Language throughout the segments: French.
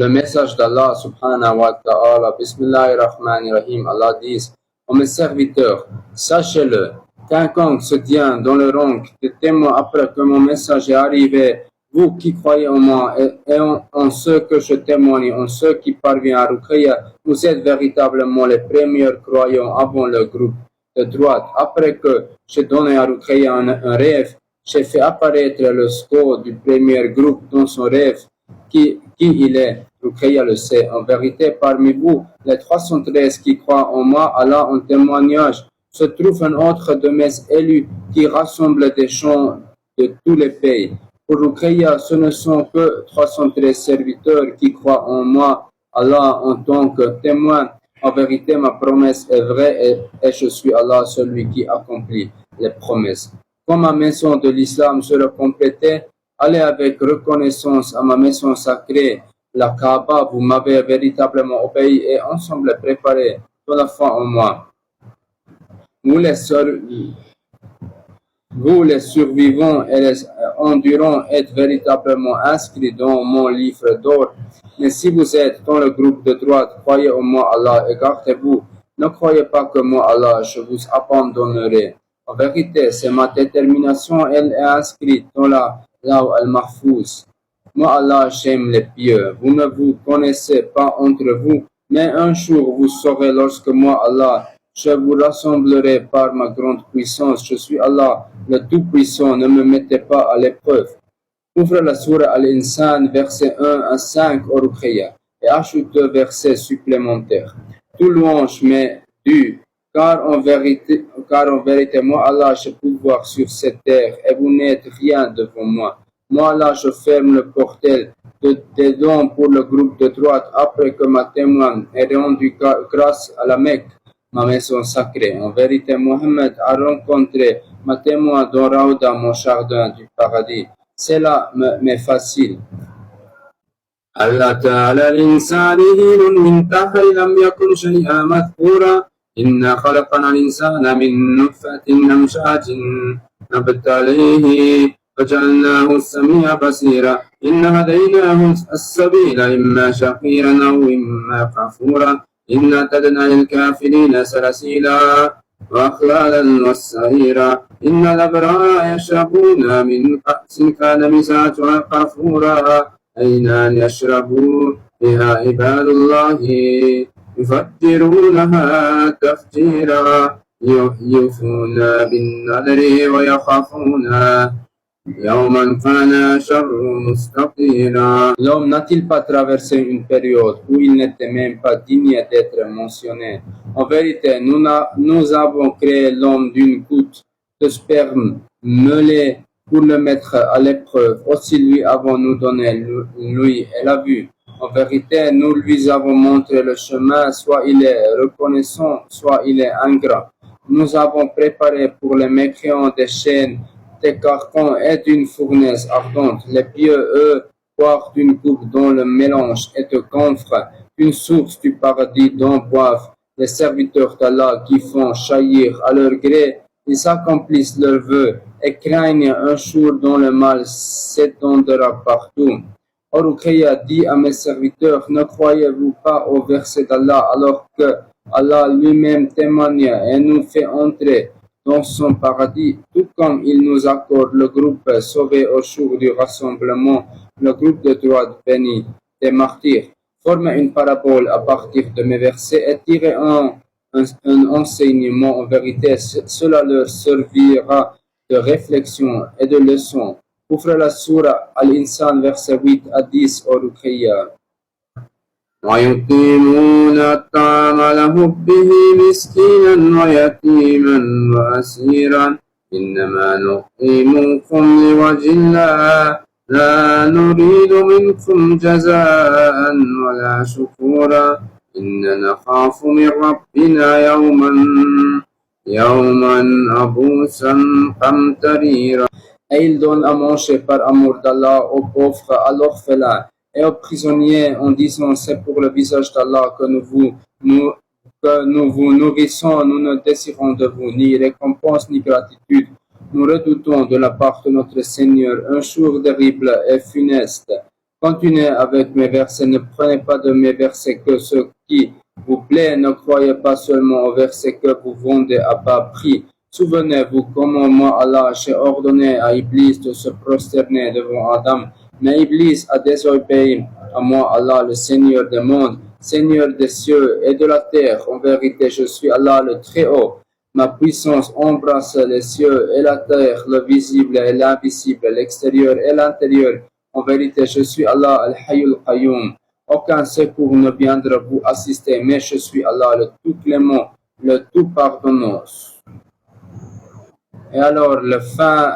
Le message d'Allah subhanahu wa ta'ala, Bismillahirrahmanirrahim, Allah dit, ô mes serviteurs, sachez-le, quiconque se tient dans le rang de témoin après que mon message est arrivé, vous qui croyez en moi et en ce que je témoigne, en ce qui parvient à Ruqayya, vous êtes véritablement les premiers croyants avant le groupe de droite. Après que j'ai donné à Ruqayya un rêve, j'ai fait apparaître le score du premier groupe dans son rêve. Qui il est? Ruqayya le sait. En vérité, parmi vous, les 313 qui croient en moi, Allah en témoignage, se trouve un autre de mes élus qui rassemble des gens de tous les pays. Pour Ruqayya, ce ne sont que 313 serviteurs qui croient en moi, Allah en tant que témoin. En vérité, ma promesse est vraie et je suis Allah, celui qui accomplit les promesses. Quand ma maison de l'islam sera complétée, allez avec reconnaissance à ma maison sacrée, la Kaaba, vous m'avez véritablement obéi et ensemble préparé de la foi en moi. Vous les survivants et les endurants êtes véritablement inscrits dans mon livre d'or. Mais si vous êtes dans le groupe de droite, croyez en moi Allah et gardez-vous. Ne croyez pas que moi Allah, je vous abandonnerai. En vérité, c'est ma détermination, elle est inscrite dans la Law al-Mahfouz. Moi Allah, j'aime les pieux. Vous ne vous connaissez pas entre vous, mais un jour vous saurez lorsque moi Allah, je vous rassemblerai par ma grande puissance. Je suis Allah, le Tout-Puissant, ne me mettez pas à l'épreuve. Ouvre la sourate Al-Insan, versets 1 à 5 au Ruqayya, et ajoute 2 versets supplémentaires. Tout louange m'est dû, car en vérité, moi Allah, j'ai pouvoir sur cette terre, et vous n'êtes rien devant moi. Moi Allah, je ferme le portail des dons pour le groupe de droite, après que ma témoin ait rendu grâce à la Mecque, ma maison sacrée. En vérité, Mohammed a rencontré ma témoin dans Raouda, mon jardin du paradis. Cela m'est facile. Allah ta'ala l'insani hilun min tahri lam yakun shay'an madhkura. Inna khalaqana l'insana min nutfatin amshajin nabtalihi فجعلناه السميع بصيرا إن هديناه السبيل إما شقيرا أو إما كفورا إن أعتدنا للكافرين سلسيلا وأغلالا والسعيرا إن الأبرار يشربون من كأس كان مزاجها كفورا عينا يشرب بها عباد الله يفجرونها تفجيرا يوفون بالنذر ويخافون L'homme n'a-t-il pas traversé une période où il n'était même pas digne d'être mentionné? En vérité, nous avons créé l'homme d'une goutte de sperme mêlée pour le mettre à l'épreuve. Aussi lui avons-nous donné lui et la vue. En vérité, nous lui avons montré le chemin, soit il est reconnaissant, soit il est ingrat. Nous avons préparé pour les mécréants des chaînes, des carcans et d'une fournaise ardente. Les pieux, eux, boivent d'une coupe dont le mélange est de camphre, une source du paradis dont boivent les serviteurs d'Allah qui font jaillir à leur gré. Ils accomplissent leurs vœux et craignent un jour dont le mal s'étendra partout. Ruqayya dit à mes serviteurs, ne croyez-vous pas au verset d'Allah alors que Allah lui-même témoigne et nous fait entrer dans son paradis, tout comme il nous accorde le groupe sauvé au jour du rassemblement, le groupe de droite béni des martyrs. Former une parabole à partir de mes versets et tirer un enseignement en vérité, cela leur servira de réflexion et de leçon. Ouvre la sourate Al-Insan, verset 8 à 10 au Ruqayya. ويطعمون الطعام لحبه مسكينا ويتيما وأسيرا إنما نطعمكم لوجه الله لا نريد منكم جزاء ولا شكورا إنا نخاف من ربنا يوما عبوسا قمطريرا. Et il donne à manger par amour d'Allah aux pauvres, à l'orphelin et aux prisonniers en disant c'est pour le visage d'Allah que nous vous nourrissons, nous ne désirons de vous ni récompense ni gratitude. Nous redoutons de la part de notre Seigneur un jour terrible et funeste. Continuez avec mes versets, ne prenez pas de mes versets que ce qui vous plaît, ne croyez pas seulement aux versets que vous vendez à bas prix. Souvenez-vous comment moi, Allah, j'ai ordonné à Iblis de se prosterner devant Adam, mais Iblis a désobéi à moi, Allah, le Seigneur des mondes, Seigneur des cieux et de la terre. En vérité, je suis Allah le Très-Haut. Ma puissance embrasse les cieux et la terre, le visible et l'invisible, l'extérieur et l'intérieur. En vérité, je suis Allah al-Hayyul Qayyum. Aucun secours ne viendra vous assister, mais je suis Allah le tout clément, le tout pardonnant. Et alors,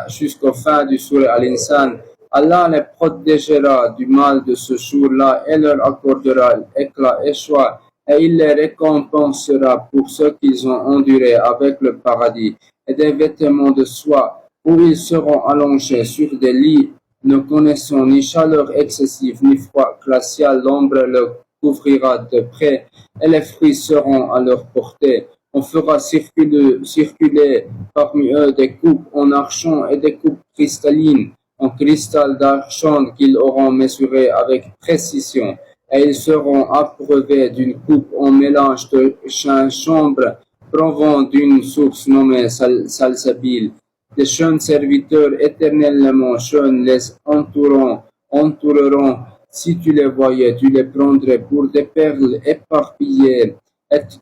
jusqu'au fin du Sourate Al-Insan, Allah les protégera du mal de ce jour-là et leur accordera éclat et joie, et il les récompensera pour ce qu'ils ont enduré avec le paradis, et des vêtements de soie, où ils seront allongés sur des lits, ne connaissant ni chaleur excessive ni froid glacial, l'ombre le couvrira de près, et les fruits seront à leur portée. On fera circuler parmi eux des coupes en argent et des coupes cristallines, en cristal d'argent qu'ils auront mesuré avec précision, et ils seront abreuvés d'une coupe en mélange de gingembre provenant d'une source nommée Salsabil. Des jeunes serviteurs éternellement jeunes les entoureront. Si tu les voyais, tu les prendrais pour des perles éparpillées.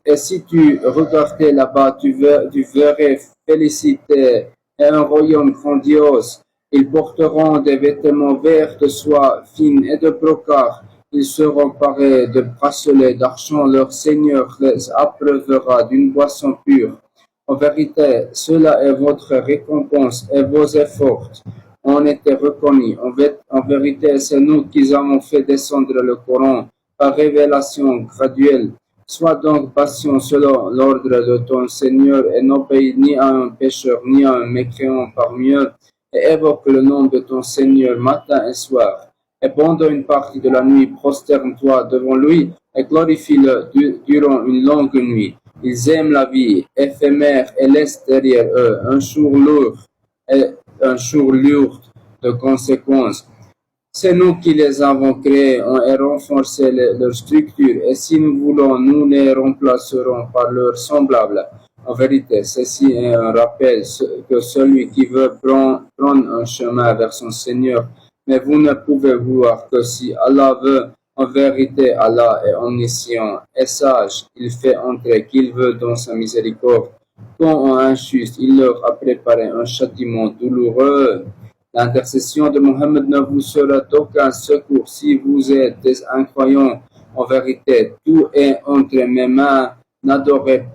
Et si tu regardais là-bas, tu verrais félicité et un royaume grandiose. Ils porteront des vêtements verts de soie fine et de brocart. Ils seront parés de bracelets d'argent. Leur Seigneur les abreuvera d'une boisson pure. En vérité, cela est votre récompense et vos efforts ont été reconnus. En vérité, c'est nous qui avons fait descendre le Coran par révélation graduelle. Sois donc patient selon l'ordre de ton Seigneur et n'obéis ni à un pécheur ni à un mécréant parmi eux, et évoque le nom de ton Seigneur matin et soir. Et pendant une partie de la nuit, prosterne-toi devant lui et glorifie-le durant une longue nuit. Ils aiment la vie éphémère et laissent derrière eux un jour lourd de conséquences. C'est nous qui les avons créés et renforcé leur structure, et si nous voulons, nous les remplacerons par leurs semblables. En vérité, ceci est un rappel que celui qui veut prendre un chemin vers son Seigneur, mais vous ne pouvez vouloir que si Allah veut. En vérité, Allah est omniscient et sage. Il fait entrer qui il veut dans sa miséricorde. Quand en injuste, il leur a préparé un châtiment douloureux. L'intercession de Mohammed ne vous sera d'aucun secours si vous êtes des incroyants. En vérité, tout est entre mes mains. N'adorez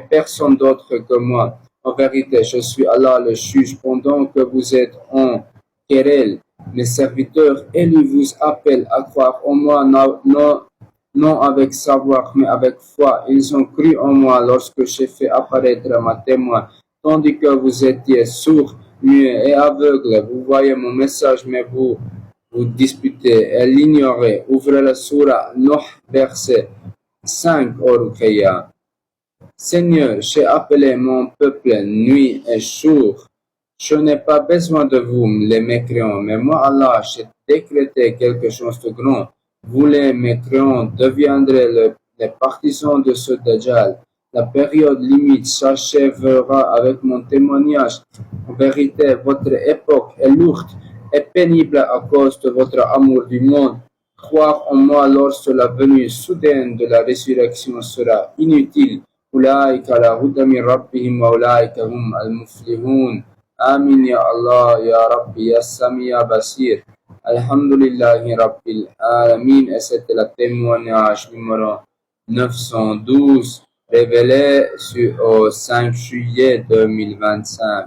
personne d'autre que moi. En vérité, je suis Allah le juge pendant que vous êtes en querelle. Mes serviteurs élus vous appellent à croire en moi, non avec savoir, mais avec foi. Ils ont cru en moi lorsque j'ai fait apparaître ma témoin, tandis que vous étiez sourds, muets et aveugles. Vous voyez mon message, mais vous disputez et l'ignorez. Ouvrez la sourate Nuh, verset 5 au Ruqayya. Seigneur, j'ai appelé mon peuple nuit et jour. Je n'ai pas besoin de vous, les mécréants, mais moi, Allah, j'ai décrété quelque chose de grand. Vous, les mécréants, deviendrez les partisans de ce Dajjal. La période limite s'achèvera avec mon témoignage. En vérité, votre époque est lourde et pénible à cause de votre amour du monde. Croire en moi lorsque la venue soudaine de la résurrection sera inutile. أولئك على هدى من ربهم وأولئك هم المفلحون. Amin ya Allah, ya Rabbi, ya Sami, ya Basir. Alhamdulillahi Rabbil Alamin. Et c'était le témoignage numéro 912, révélé au 5 juillet 2025.